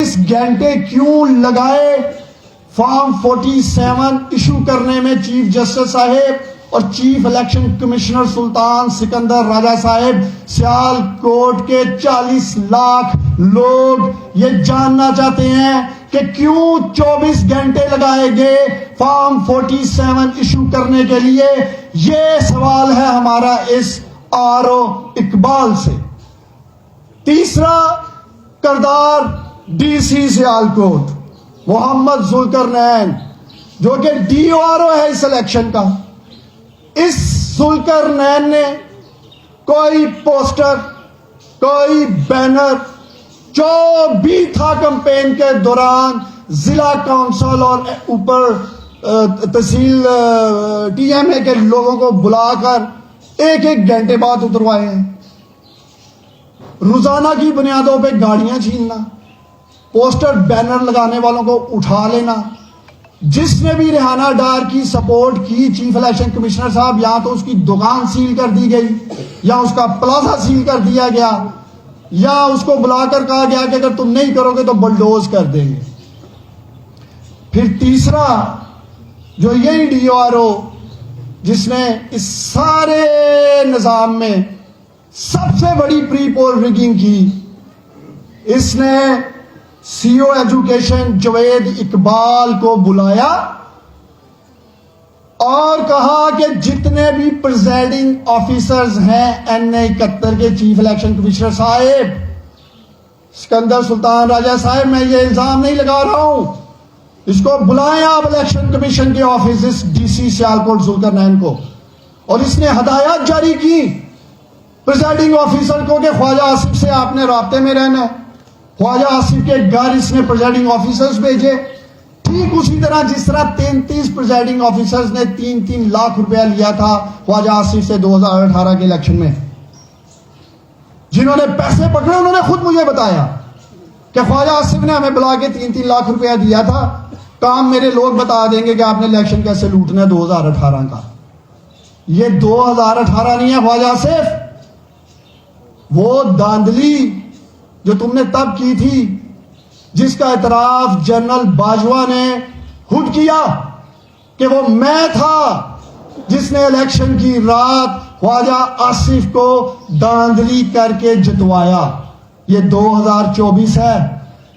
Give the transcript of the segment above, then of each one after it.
इस घंटे क्यों लगाए फॉर्म 47 इशू करने में चीफ जस्टिस साहेब और चीफ इलेक्शन कमिश्नर सुल्तान सिकंदर राजा साहेब? सियालकोट के 40 लाख लोग ये जानना चाहते हैं कि क्यों 24 घंटे लगाए गए फॉर्म 47 इशू करने के लिए। ये सवाल है हमारा इस आरओ इकबाल से। तीसरा किरदार डीसी सियालकोट मोहम्मद जुल्करनैन, जो कि डीओआरओ है इस इलेक्शन का। इस जुल्करनैन ने कोई पोस्टर, कोई बैनर जो भी था कैंपेन के दौरान जिला काउंसिल और ऊपर तहसील टीएमए के लोगों को बुलाकर एक एक घंटे बाद उतरवाए हैं। रोजाना की बुनियादों पे गाड़ियां छीनना, पोस्टर बैनर लगाने वालों को उठा लेना। जिसने भी रेहाना डार की सपोर्ट की चीफ इलेक्शन कमिश्नर साहब, या तो उसकी दुकान सील कर दी गई, या उसका प्लाजा सील कर दिया गया, या उसको बुलाकर कहा गया कि अगर तुम नहीं करोगे तो बुलडोज कर देंगे। फिर तीसरा जो यही डीओआरओ जिसने इस सारे निजाम में सबसे बड़ी प्री पोल रिगिंग की, इसने सीओ एजुकेशन जवेद इकबाल को बुलाया और कहा कि जितने भी प्रिजाइडिंग ऑफिसर्स हैं NA 71 के चीफ इलेक्शन कमिश्नर साहेब, सिकंदर सुल्तान राजा साहेब, मैं ये इल्जाम नहीं लगा रहा हूं, इसको बुलाएं आप इलेक्शन कमीशन के ऑफिस, इस डीसी सियालकोट जुल्करनैन को। और इसने हदायत जारी की प्रिजाइडिंग ऑफिसर को कि ख्वाजा आसिफ से आपने राब्ते में रहना है। ख्वाजा आसिफ के घर इसने प्रिजाइडिंग ऑफिसर्स भेजे। ठीक उसी तरह जिस तरह 33 प्रिजाइडिंग ऑफिसर्स ने 3-3 लाख रुपया लिया था ख्वाजा आसिफ से 2018 के इलेक्शन में, जिन्होंने पैसे पकड़े उन्होंने खुद मुझे बताया कि ख्वाजा आसिफ ने हमें बुला के 3-3 लाख रुपया दिया था, काम मेरे लोग बता देंगे कि आपने इलेक्शन कैसे लूटना है 2018 का। ये 2018 नहीं है ख्वाजा आसिफ, वो धांधली जो तुमने तब की थी, जिसका इतराफ जनरल बाजवा ने खुद किया कि वो मैं था जिसने इलेक्शन की रात ख्वाजा आसिफ को धांधली करके जितवाया। ये 2024 है,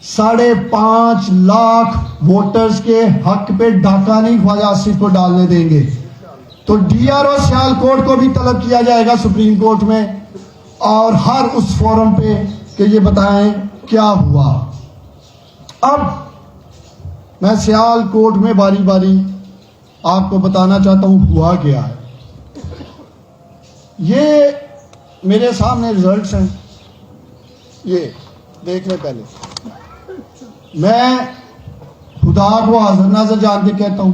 5.5 लाख वोटर्स के हक पे डाका नहीं ख्वाजा आसिफ को डालने देंगे। तो डीआरओ सियालकोट को भी तलब किया जाएगा सुप्रीम कोर्ट में और हर उस फोरम पे कि ये बताएं क्या हुआ। अब मैं सियालकोट में बारी बारी आपको बताना चाहता हूं हुआ क्या है। ये मेरे सामने रिजल्ट्स हैं, ये देख ले। पहले मैं खुदा को हाजिर नाज़र जान के कहता हूं,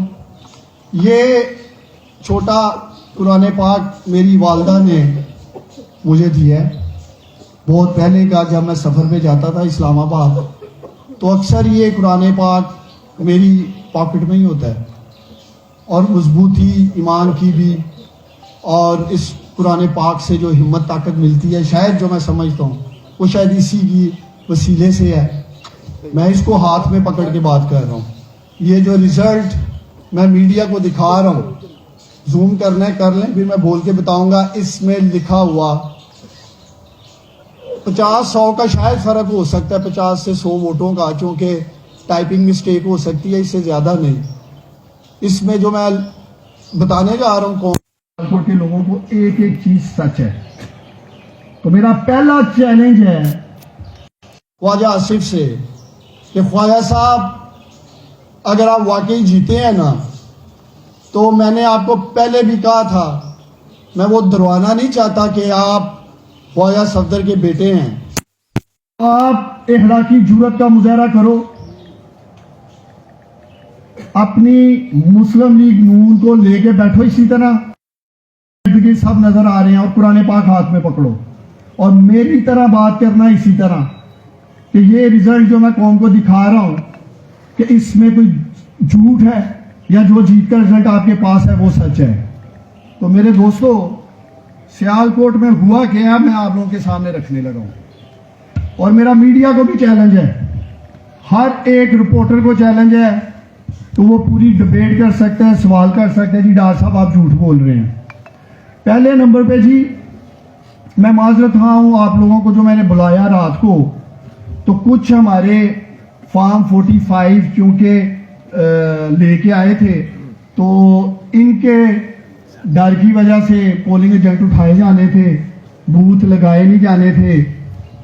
ये छोटा कुरान पाक मेरी वालदा ने मुझे दिया है बहुत पहले का। जब मैं सफ़र पे जाता था इस्लामाबाद तो अक्सर ये कुरान पाक मेरी पॉकेट में ही होता है, और मजबूती ईमान की भी, और इस कुरान पाक से जो हिम्मत ताकत मिलती है शायद, जो मैं समझता हूँ वो शायद इसी की वसीले से है। मैं इसको हाथ में पकड़ के बात कर रहा हूँ। ये जो रिजल्ट मैं मीडिया को दिखा रहा हूँ, जूम करना है कर लें, फिर मैं बोल के बताऊंगा। इसमें लिखा हुआ 50-100 का शायद फर्क हो सकता है, 50 से 100 वोटों का, क्योंकि टाइपिंग मिस्टेक हो सकती है, इससे ज्यादा नहीं। इसमें जो मैं बताने जा रहा हूं कौन के लोगों को एक एक चीज सच है। तो मेरा पहला चैलेंज है ख्वाजा आसिफ से कि ख्वाजा साहब अगर आप वाकई जीते हैं ना, तो मैंने आपको पहले भी कहा था, मैं वो दरवाना नहीं चाहता कि आप ख्वाजा सफदर के बेटे हैं। आप इहरा की जुर्रत का मुजाहरा करो, अपनी मुस्लिम लीग नून को लेके बैठो इसी तरह, सब नजर आ रहे हैं, और कुरान पाक हाथ में पकड़ो और मेरी तरह बात करना इसी तरह कि ये रिजल्ट जो मैं कौम को दिखा रहा हूं कि इसमें कोई झूठ है या जो जीत का रिजल्ट आपके पास है वो सच है। तो मेरे दोस्तों, सियालकोट में हुआ क्या मैं आप लोगों के सामने रखने लगा हूं, और मेरा मीडिया को भी चैलेंज है हर एक रिपोर्टर को चैलेंज है तो वो पूरी डिबेट कर सकते हैं, सवाल कर सकते हैं जी डॉक्टर साहब आप झूठ बोल रहे हैं। पहले नंबर पे जी मैं माजरत हाँ हूँ आप लोगों को, जो मैंने बुलाया रात को तो कुछ हमारे फार्म 45 क्योंकि लेके आए थे तो इनके डर की वजह से पोलिंग एजेंट उठाए जाने थे, बूथ लगाए नहीं जाने थे।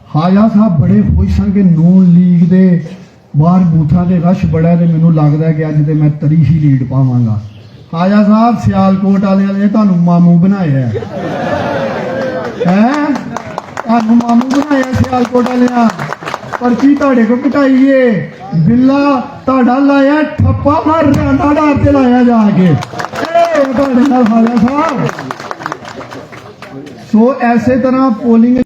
हाजा साहब बड़े खुश सन कि नून लीग दे बाहर बूथा दे रश बड़ा है, मैनू लगता है कि अज तो मैं तरी ही लीड पावांगा। हाजा साहब सियालकोट वाले ने तुहानू मामू बनाया है, तुहानू मामू बनाया सियालकोट वाले, पर्ची तुहाडे को कटाइए, बिल्ला तुहाडा लाया ठप्पा मार राना डार ते लाया जाके तुहाडे नाल हाजा साहब। सो ऐसे तरह पोलिंग